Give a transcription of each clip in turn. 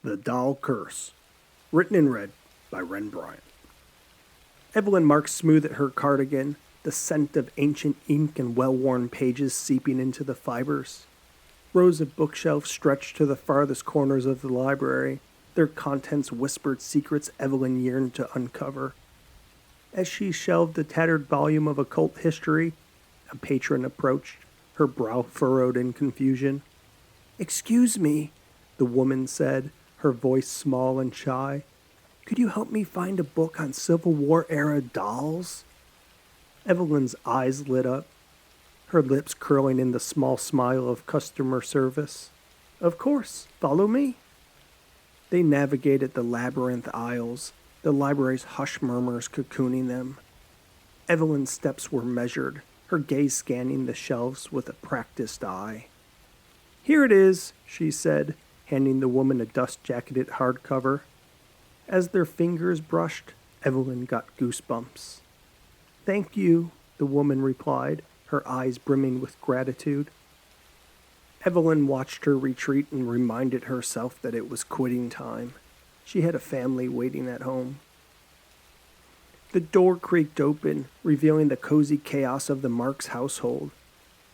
The Doll Curse. Written and read by Ren Bryant. Evelyn marked smooth at her cardigan, the scent of ancient ink and well-worn pages seeping into the fibers. Rows of bookshelves stretched to the farthest corners of the library, their contents whispered secrets Evelyn yearned to uncover. As she shelved the tattered volume of occult history, a patron approached, her brow furrowed in confusion. "Excuse me," the woman said, her voice small and shy. "Could you help me find a book on Civil War-era dolls?" Evelyn's eyes lit up, her lips curling in the small smile of customer service. "Of course, follow me." They navigated the labyrinth aisles, the library's hush murmurs cocooning them. Evelyn's steps were measured, her gaze scanning the shelves with a practiced eye. "Here it is," she said, handing the woman a dust-jacketed hardcover. As their fingers brushed, Evelyn got goosebumps. "Thank you," the woman replied, her eyes brimming with gratitude. Evelyn watched her retreat and reminded herself that it was quitting time. She had a family waiting at home. The door creaked open, revealing the cozy chaos of the Marks household.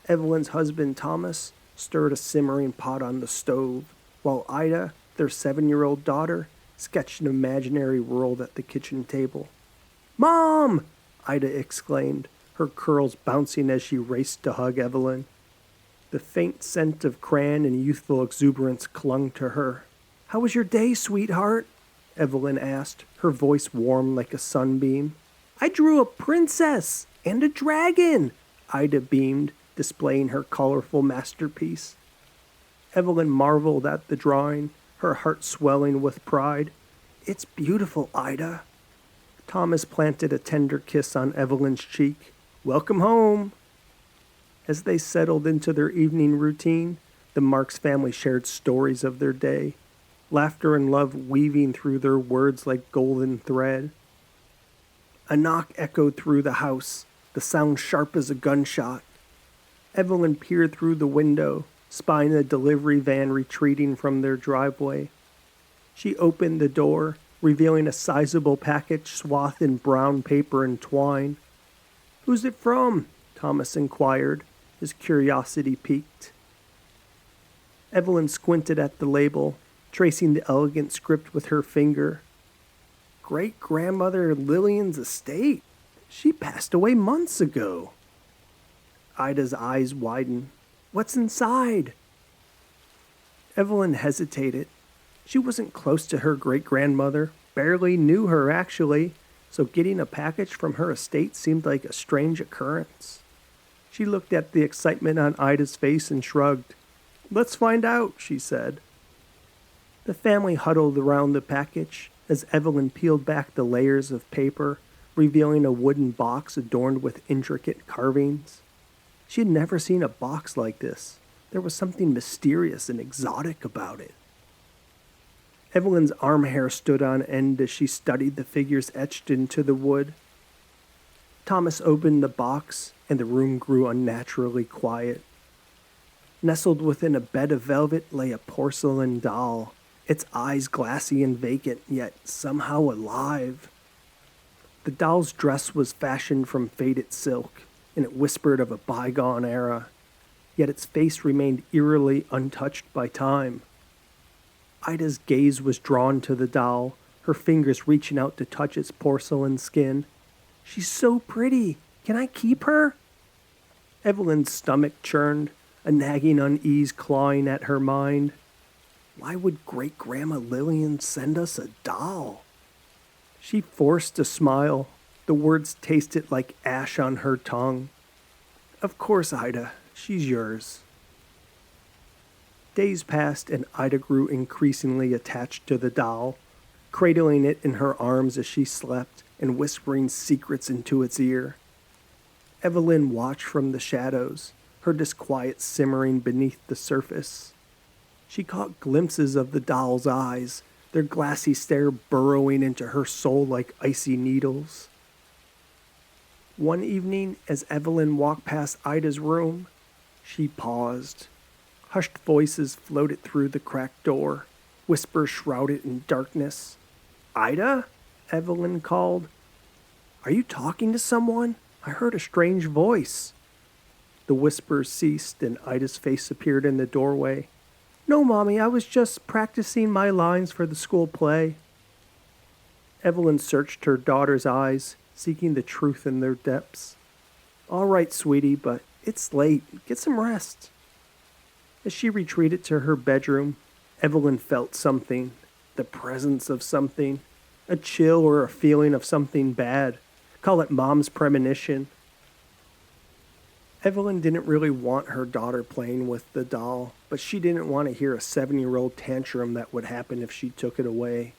Evelyn's husband, Thomas, stirred a simmering pot on the stove, while Ida, their 7-year-old daughter, sketched an imaginary world at the kitchen table. "Mom!" Ida exclaimed, her curls bouncing as she raced to hug Evelyn. The faint scent of crayon and youthful exuberance clung to her. "How was your day, sweetheart?" Evelyn asked, her voice warm like a sunbeam. "I drew a princess and a dragon," Ida beamed, displaying her colorful masterpiece. Evelyn marveled at the drawing, her heart swelling with pride. "It's beautiful, Ida." Thomas planted a tender kiss on Evelyn's cheek. "Welcome home." As they settled into their evening routine, the Marks family shared stories of their day, laughter and love weaving through their words like golden thread. A knock echoed through the house, the sound sharp as a gunshot. Evelyn peered through the window, spying a delivery van retreating from their driveway. She opened the door, revealing a sizable package swathed in brown paper and twine. "Who's it from?" Thomas inquired, his curiosity piqued. Evelyn squinted at the label, tracing the elegant script with her finger. "Great-grandmother Lillian's estate. She passed away months ago." Ida's eyes widened. "What's inside?" Evelyn hesitated. She wasn't close to her great-grandmother, barely knew her actually, so getting a package from her estate seemed like a strange occurrence. She looked at the excitement on Ida's face and shrugged. "Let's find out," she said. The family huddled around the package as Evelyn peeled back the layers of paper, revealing a wooden box adorned with intricate carvings. She had never seen a box like this. There was something mysterious and exotic about it. Evelyn's arm hair stood on end as she studied the figures etched into the wood. Thomas opened the box, and the room grew unnaturally quiet. Nestled within a bed of velvet lay a porcelain doll, its eyes glassy and vacant, yet somehow alive. The doll's dress was fashioned from faded silk, and it whispered of a bygone era, yet its face remained eerily untouched by time. Ida's gaze was drawn to the doll, her fingers reaching out to touch its porcelain skin. "She's so pretty. Can I keep her?" Evelyn's stomach churned, a nagging unease clawing at her mind. Why would Great-Grandma Lillian send us a doll? She forced a smile. The words tasted like ash on her tongue. "Of course, Ida. She's yours." Days passed, and Ida grew increasingly attached to the doll, cradling it in her arms as she slept and whispering secrets into its ear. Evelyn watched from the shadows, her disquiet simmering beneath the surface. She caught glimpses of the doll's eyes, their glassy stare burrowing into her soul like icy needles. One evening, as Evelyn walked past Ida's room, she paused. Hushed voices floated through the cracked door, whisper shrouded in darkness. "Ida?" Evelyn called. "Are you talking to someone? I heard a strange voice." The whisper ceased and Ida's face appeared in the doorway. "No, Mommy, I was just practicing my lines for the school play." Evelyn searched her daughter's eyes, seeking the truth in their depths. "All right, sweetie, but it's late. Get some rest." As she retreated to her bedroom, Evelyn felt something, the presence of something, a chill or a feeling of something bad. Call it Mom's premonition. Evelyn didn't really want her daughter playing with the doll, but she didn't want to hear a 7-year-old tantrum that would happen if she took it away.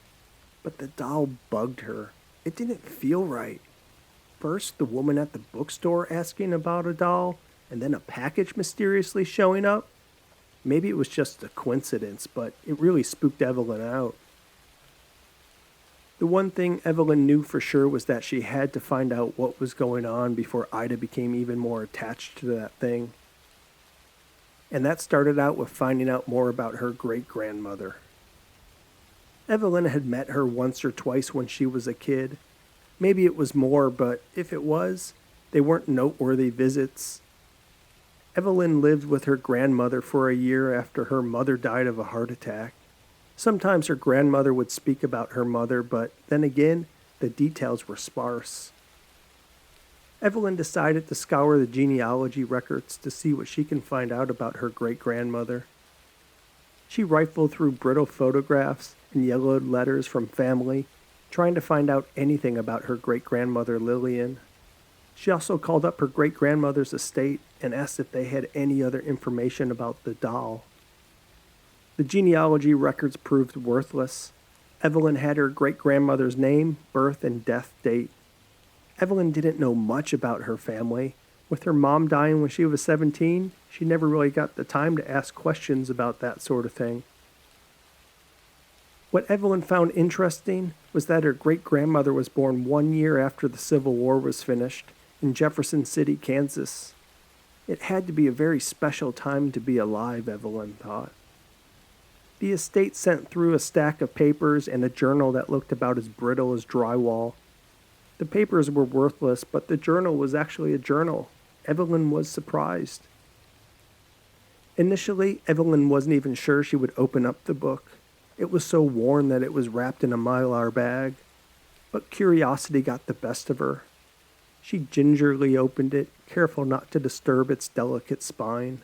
But the doll bugged her. It didn't feel right. First, the woman at the bookstore asking about a doll, and then a package mysteriously showing up. Maybe it was just a coincidence, but it really spooked Evelyn out. The one thing Evelyn knew for sure was that she had to find out what was going on before Ida became even more attached to that thing. And that started out with finding out more about her great-grandmother. Evelyn had met her once or twice when she was a kid. Maybe it was more, but if it was, they weren't noteworthy visits. Evelyn lived with her grandmother for a year after her mother died of a heart attack. Sometimes her grandmother would speak about her mother, but then again, the details were sparse. Evelyn decided to scour the genealogy records to see what she can find out about her great-grandmother. She rifled through brittle photographs and yellowed letters from family, trying to find out anything about her great-grandmother Lillian. She also called up her great-grandmother's estate and asked if they had any other information about the doll. The genealogy records proved worthless. Evelyn had her great-grandmother's name, birth, and death date. Evelyn didn't know much about her family. With her mom dying when she was 17, she never really got the time to ask questions about that sort of thing. What Evelyn found interesting was that her great-grandmother was born 1 year after the Civil War was finished, in Jefferson City, Kansas. It had to be a very special time to be alive, Evelyn thought. The estate sent through a stack of papers and a journal that looked about as brittle as drywall. The papers were worthless, but the journal was actually a journal. Evelyn was surprised. Initially, Evelyn wasn't even sure she would open up the book. It was so worn that it was wrapped in a Mylar bag. But curiosity got the best of her. She gingerly opened it, careful not to disturb its delicate spine.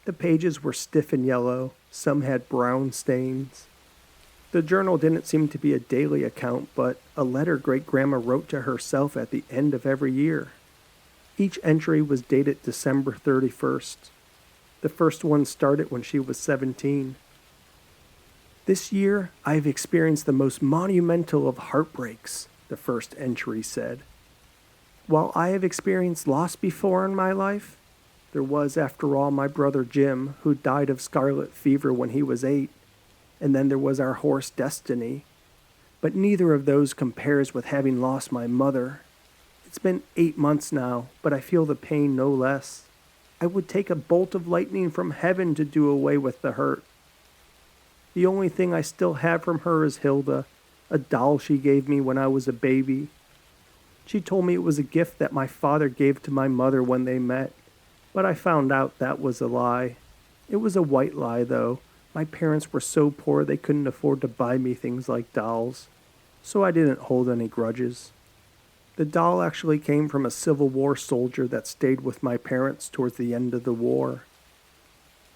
The pages were stiff and yellow. Some had brown stains. The journal didn't seem to be a daily account, but a letter Great-Grandma wrote to herself at the end of every year. Each entry was dated December 31st. The first one started when she was 17. "This year, I have experienced the most monumental of heartbreaks," the first entry said. "While I have experienced loss before in my life, there was, after all, my brother Jim, who died of scarlet fever when he was 8, and then there was our horse Destiny. But neither of those compares with having lost my mother. It's been 8 months now, but I feel the pain no less. I would take a bolt of lightning from heaven to do away with the hurt. The only thing I still have from her is Hilda, a doll she gave me when I was a baby. She told me it was a gift that my father gave to my mother when they met, but I found out that was a lie. It was a white lie, though. My parents were so poor they couldn't afford to buy me things like dolls, so I didn't hold any grudges. The doll actually came from a Civil War soldier that stayed with my parents towards the end of the war.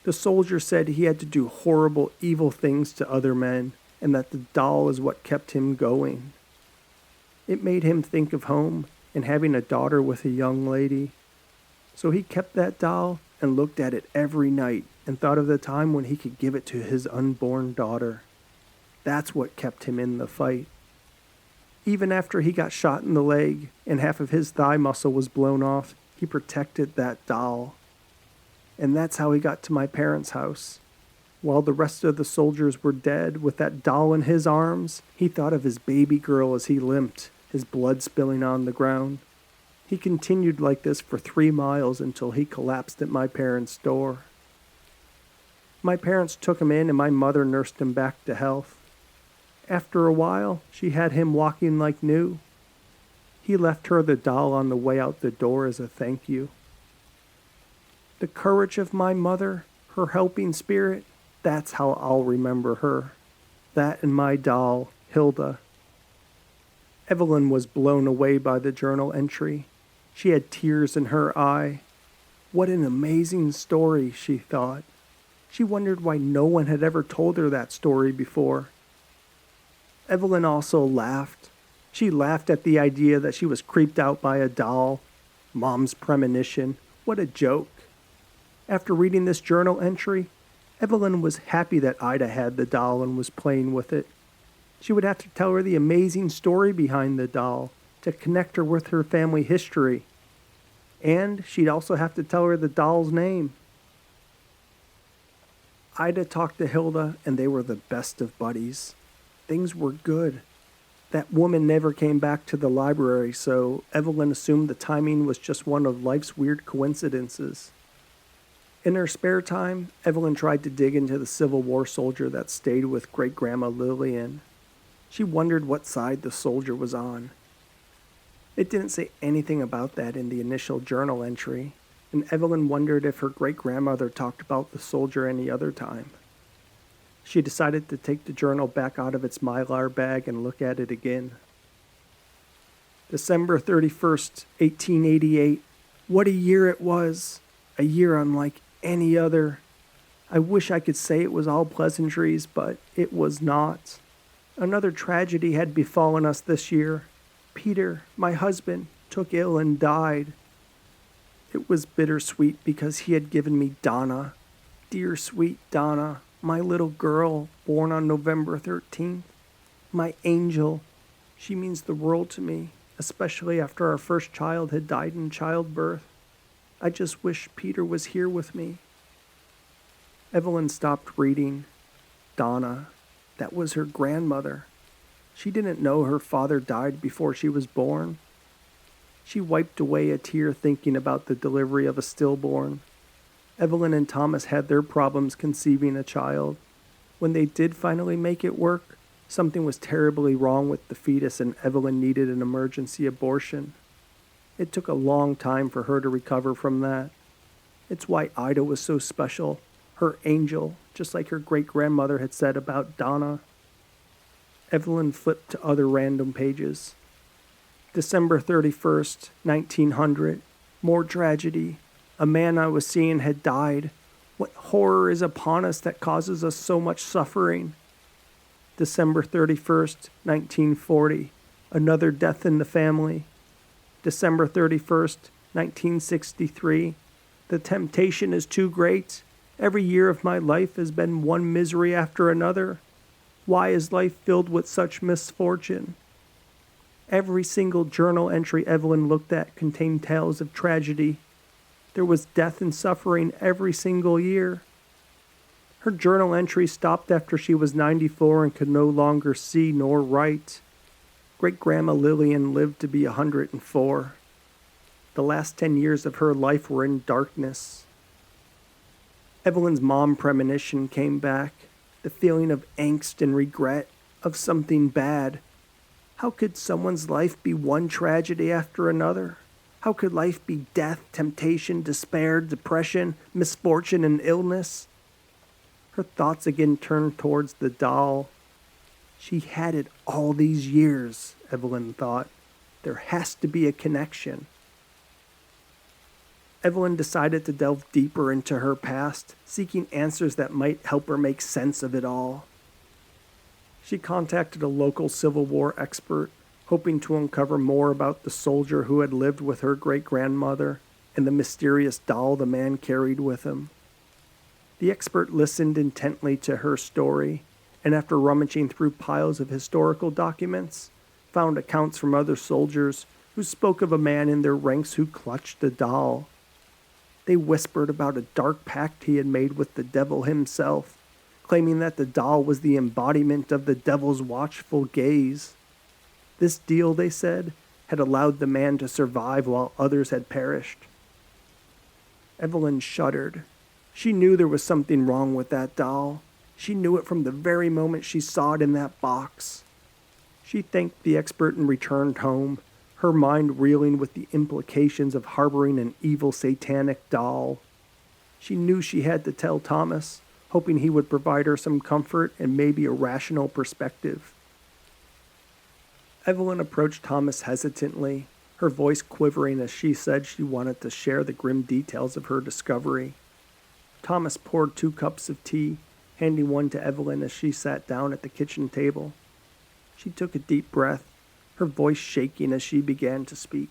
The soldier said he had to do horrible, evil things to other men, and that the doll is what kept him going. It made him think of home and having a daughter with a young lady. So he kept that doll and looked at it every night and thought of the time when he could give it to his unborn daughter. That's what kept him in the fight. Even after he got shot in the leg and half of his thigh muscle was blown off, he protected that doll. And that's how he got to my parents' house. While the rest of the soldiers were dead, with that doll in his arms, he thought of his baby girl as he limped, his blood spilling on the ground. He continued like this for 3 miles until he collapsed at my parents' door. My parents took him in and my mother nursed him back to health. After a while, she had him walking like new. He left her the doll on the way out the door as a thank you. The courage of my mother, her helping spirit, that's how I'll remember her. That and my doll, Hilda. Evelyn was blown away by the journal entry. She had tears in her eye. What an amazing story, she thought. She wondered why no one had ever told her that story before. Evelyn also laughed. She laughed at the idea that she was creeped out by a doll. Mom's premonition. What a joke. After reading this journal entry, Evelyn was happy that Ida had the doll and was playing with it. She would have to tell her the amazing story behind the doll to connect her with her family history. And she'd also have to tell her the doll's name. Ida talked to Hilda, and they were the best of buddies. Things were good. That woman never came back to the library, so Evelyn assumed the timing was just one of life's weird coincidences. In her spare time, Evelyn tried to dig into the Civil War soldier that stayed with great-grandma Lillian. She wondered what side the soldier was on. It didn't say anything about that in the initial journal entry, and Evelyn wondered if her great-grandmother talked about the soldier any other time. She decided to take the journal back out of its mylar bag and look at it again. December 31st, 1888. What a year it was! A year unlike any other. I wish I could say it was all pleasantries, but it was not. Another tragedy had befallen us this year. Peter, my husband, took ill and died. It was bittersweet because he had given me Donna. Dear sweet Donna, my little girl, born on November 13th. My angel. She means the world to me, especially after our first child had died in childbirth. I just wish Peter was here with me. Evelyn stopped reading. Donna. That was her grandmother. She didn't know her father died before she was born. She wiped away a tear thinking about the delivery of a stillborn. Evelyn and Thomas had their problems conceiving a child. When they did finally make it work, something was terribly wrong with the fetus and Evelyn needed an emergency abortion. It took a long time for her to recover from that. It's why Ida was so special, her angel, just like her great-grandmother had said about Donna. Evelyn flipped to other random pages. December 31st, 1900. More tragedy. A man I was seeing had died. What horror is upon us that causes us so much suffering? December 31st, 1940. Another death in the family. December 31st, 1963. The temptation is too great. Every year of my life has been one misery after another. Why is life filled with such misfortune? Every single journal entry Evelyn looked at contained tales of tragedy. There was death and suffering every single year. Her journal entry stopped after she was 94 and could no longer see nor write. Great-grandma Lillian lived to be 104. The last 10 years of her life were in darkness. Evelyn's mom premonition came back, the feeling of angst and regret, of something bad. How could someone's life be one tragedy after another? How could life be death, temptation, despair, depression, misfortune, and illness? Her thoughts again turned towards the doll. She had it all these years, Evelyn thought. There has to be a connection. Evelyn decided to delve deeper into her past, seeking answers that might help her make sense of it all. She contacted a local Civil War expert, hoping to uncover more about the soldier who had lived with her great-grandmother and the mysterious doll the man carried with him. The expert listened intently to her story, and after rummaging through piles of historical documents, found accounts from other soldiers who spoke of a man in their ranks who clutched the doll. They whispered about a dark pact he had made with the devil himself, claiming that the doll was the embodiment of the devil's watchful gaze. This deal, they said, had allowed the man to survive while others had perished. Evelyn shuddered. She knew there was something wrong with that doll. She knew it from the very moment she saw it in that box. She thanked the expert and returned home, her mind reeling with the implications of harboring an evil satanic doll. She knew she had to tell Thomas, hoping he would provide her some comfort and maybe a rational perspective. Evelyn approached Thomas hesitantly, her voice quivering as she said she wanted to share the grim details of her discovery. Thomas poured 2 cups of tea, handing one to Evelyn as she sat down at the kitchen table. She took a deep breath, her voice shaking as she began to speak.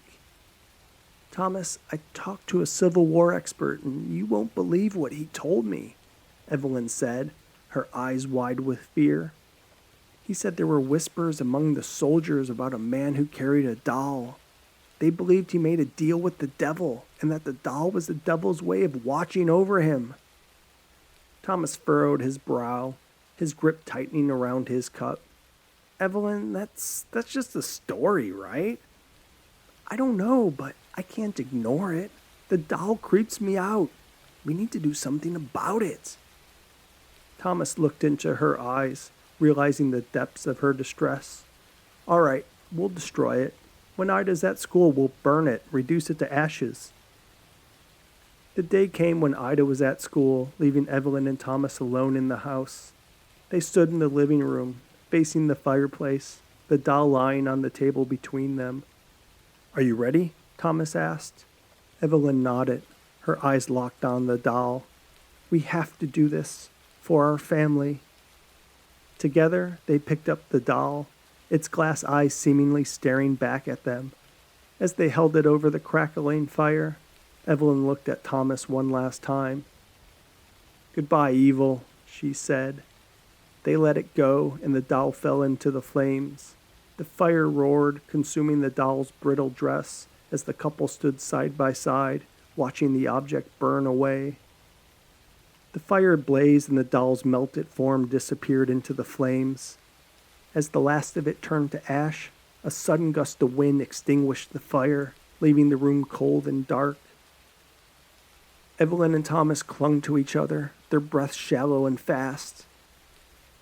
"Thomas, I talked to a Civil War expert, and you won't believe what he told me," Evelyn said, her eyes wide with fear. "He said there were whispers among the soldiers about a man who carried a doll. They believed he made a deal with the devil, and that the doll was the devil's way of watching over him." Thomas furrowed his brow, his grip tightening around his cup. "Evelyn, that's just a story, right?" "I don't know, but I can't ignore it. The doll creeps me out. We need to do something about it." Thomas looked into her eyes, realizing the depths of her distress. "All right, we'll destroy it. When Ida's at school, we'll burn it, reduce it to ashes." The day came when Ida was at school, leaving Evelyn and Thomas alone in the house. They stood in the living room, facing the fireplace, the doll lying on the table between them. "Are you ready?" Thomas asked. Evelyn nodded, her eyes locked on the doll. "We have to do this, for our family." Together, they picked up the doll, its glass eyes seemingly staring back at them. As they held it over the crackling fire, Evelyn looked at Thomas one last time. "Goodbye, evil," she said. They let it go, and the doll fell into the flames. The fire roared, consuming the doll's brittle dress as the couple stood side by side, watching the object burn away. The fire blazed and the doll's melted form disappeared into the flames. As the last of it turned to ash, a sudden gust of wind extinguished the fire, leaving the room cold and dark. Evelyn and Thomas clung to each other, their breaths shallow and fast.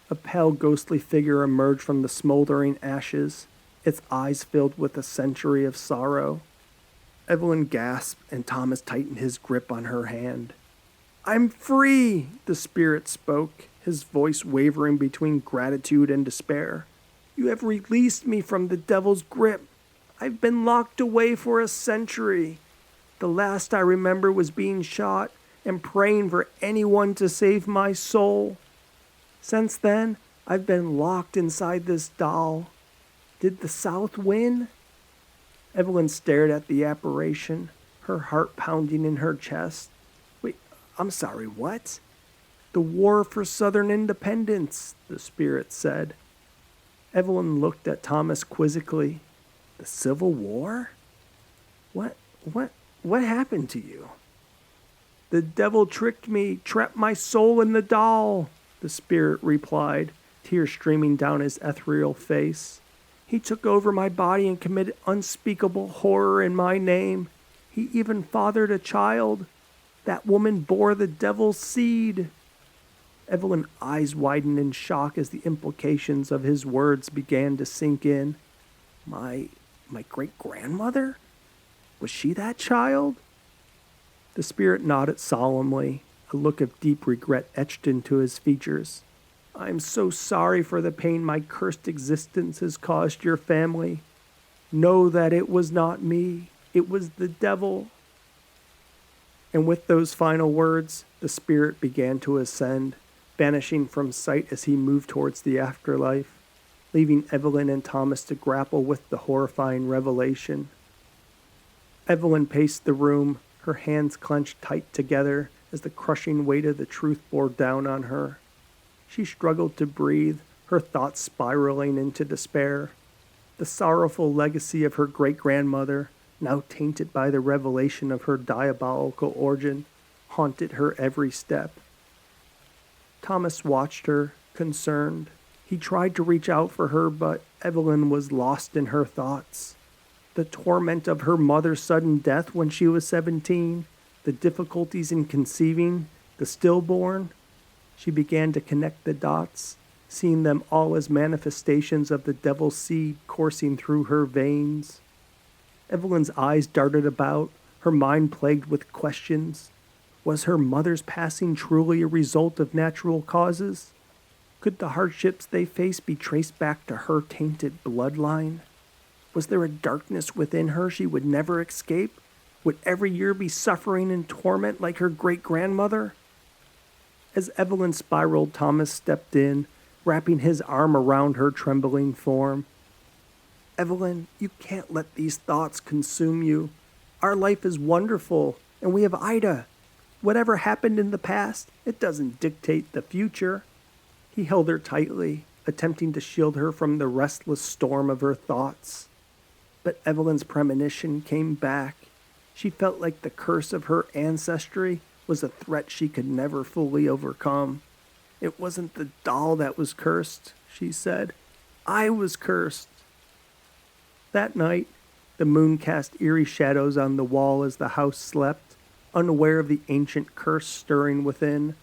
A pale, ghostly figure emerged from the smoldering ashes, its eyes filled with a century of sorrow. Evelyn gasped, and Thomas tightened his grip on her hand. "I'm free!" the spirit spoke, his voice wavering between gratitude and despair. "You have released me from the devil's grip. I've been locked away for a century. The last I remember was being shot and praying for anyone to save my soul. Since then, I've been locked inside this doll. Did the South win?" Evelyn stared at the apparition, her heart pounding in her chest. "Wait, I'm sorry, what?" "The war for Southern independence," the spirit said. Evelyn looked at Thomas quizzically. "The Civil War? What happened to you?" "The devil tricked me, trapped my soul in the doll," the spirit replied, tears streaming down his ethereal face. "He took over my body and committed unspeakable horror in my name. He even fathered a child. That woman bore the devil's seed." Evelyn's eyes widened in shock as the implications of his words began to sink in. My great-grandmother? Was she that child?" The spirit nodded solemnly, a look of deep regret etched into his features. "I am so sorry for the pain my cursed existence has caused your family. Know that it was not me. It was the devil." And with those final words, the spirit began to ascend, vanishing from sight as he moved towards the afterlife, leaving Evelyn and Thomas to grapple with the horrifying revelation. Evelyn paced the room, her hands clenched tight together as the crushing weight of the truth bore down on her. She struggled to breathe, her thoughts spiraling into despair. The sorrowful legacy of her great-grandmother, now tainted by the revelation of her diabolical origin, haunted her every step. Thomas watched her, concerned. He tried to reach out for her, but Evelyn was lost in her thoughts. The torment of her mother's sudden death when she was 17, the difficulties in conceiving, The stillborn? She began to connect the dots, seeing them all as manifestations of the devil's seed coursing through her veins. Evelyn's eyes darted about, her mind plagued with questions. Was her mother's passing truly a result of natural causes? Could the hardships they faced be traced back to her tainted bloodline? Was there a darkness within her she would never escape? Would every year be suffering and torment like her great-grandmother? As Evelyn spiraled, Thomas stepped in, wrapping his arm around her trembling form. Evelyn, you can't let these thoughts consume you. Our life is wonderful, and we have Ida. Whatever happened in the past, it doesn't dictate the future. He held her tightly, attempting to shield her from the restless storm of her thoughts. But Evelyn's premonition came back. She felt like the curse of her ancestry was a threat she could never fully overcome. It wasn't the doll that was cursed, she said. I was cursed. That night, the moon cast eerie shadows on the wall as the house slept, unaware of the ancient curse stirring within.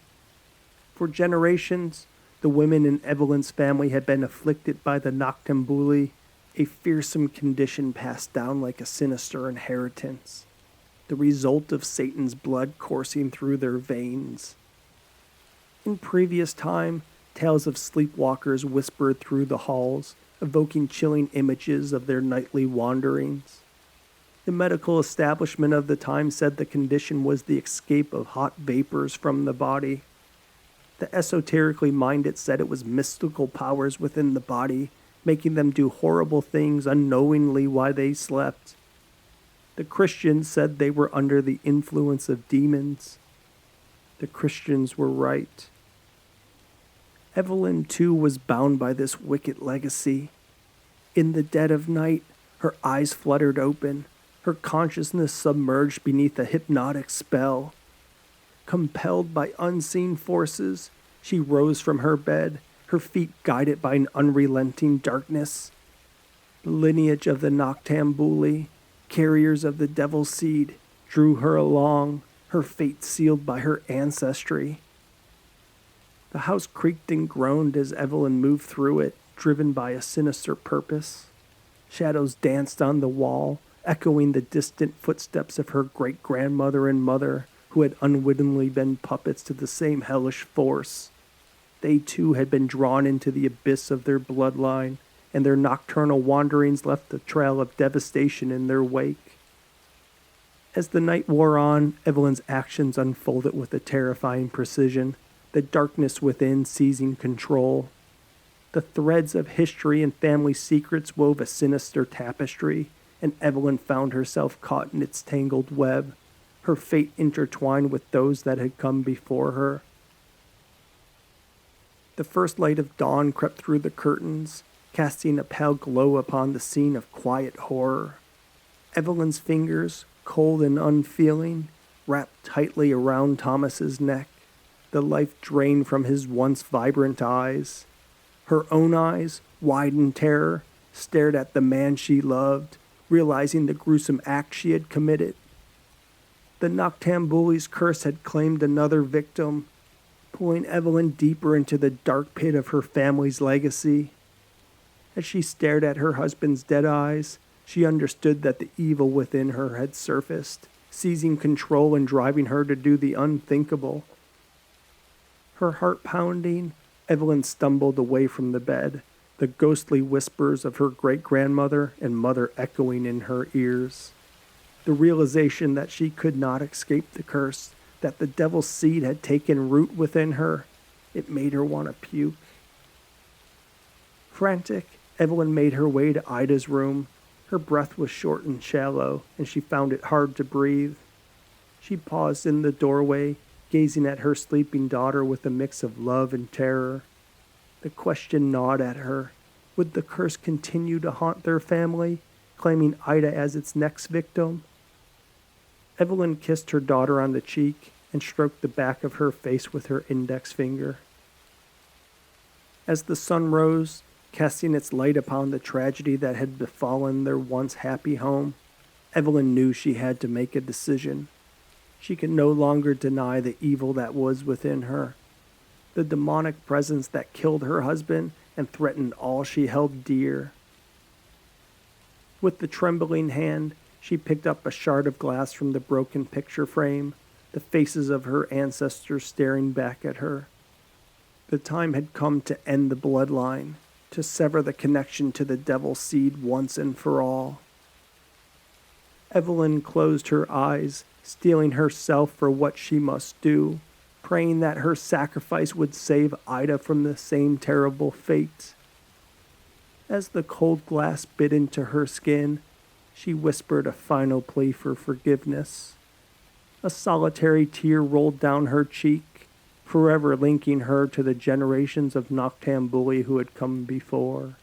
For generations, the women in Evelyn's family had been afflicted by the noctambuli, a fearsome condition passed down like a sinister inheritance, the result of Satan's blood coursing through their veins. In previous time, tales of sleepwalkers whispered through the halls, evoking chilling images of their nightly wanderings. The medical establishment of the time said the condition was the escape of hot vapors from the body. The esoterically minded said it was mystical powers within the body, making them do horrible things unknowingly while they slept. The Christians said they were under the influence of demons. The Christians were right. Evelyn, too, was bound by this wicked legacy. In the dead of night, her eyes fluttered open, her consciousness submerged beneath a hypnotic spell. Compelled by unseen forces, she rose from her bed, her feet guided by an unrelenting darkness. The lineage of the Noctambuli, carriers of the devil's seed, drew her along, her fate sealed by her ancestry. The house creaked and groaned as Evelyn moved through it, driven by a sinister purpose. Shadows danced on the wall, echoing the distant footsteps of her great-grandmother and mother, who had unwittingly been puppets to the same hellish force. They too had been drawn into the abyss of their bloodline, and their nocturnal wanderings left a trail of devastation in their wake. As the night wore on, Evelyn's actions unfolded with a terrifying precision, the darkness within seizing control. The threads of history and family secrets wove a sinister tapestry, and Evelyn found herself caught in its tangled web, her fate intertwined with those that had come before her. The first light of dawn crept through the curtains, casting a pale glow upon the scene of quiet horror. Evelyn's fingers, cold and unfeeling, wrapped tightly around Thomas's neck, the life drained from his once vibrant eyes. Her own eyes, wide in terror, stared at the man she loved, realizing the gruesome act she had committed. The Noctambuli's curse had claimed another victim, pulling Evelyn deeper into the dark pit of her family's legacy. As she stared at her husband's dead eyes, she understood that the evil within her had surfaced, seizing control and driving her to do the unthinkable. Her heart pounding, Evelyn stumbled away from the bed, the ghostly whispers of her great-grandmother and mother echoing in her ears. The realization that she could not escape the curse, that the devil's seed had taken root within her, it made her want to puke. Frantic, Evelyn made her way to Ida's room. Her breath was short and shallow, and she found it hard to breathe. She paused in the doorway, gazing at her sleeping daughter with a mix of love and terror. The question gnawed at her. Would the curse continue to haunt their family, claiming Ida as its next victim? Evelyn kissed her daughter on the cheek and stroked the back of her face with her index finger. As the sun rose, casting its light upon the tragedy that had befallen their once happy home, Evelyn knew she had to make a decision. She could no longer deny the evil that was within her, the demonic presence that killed her husband and threatened all she held dear. With the trembling hand, she picked up a shard of glass from the broken picture frame, the faces of her ancestors staring back at her. The time had come to end the bloodline, to sever the connection to the devil seed once and for all. Evelyn closed her eyes, steeling herself for what she must do, praying that her sacrifice would save Ida from the same terrible fate. As the cold glass bit into her skin, she whispered a final plea for forgiveness. A solitary tear rolled down her cheek, forever linking her to the generations of Noctambuli who had come before.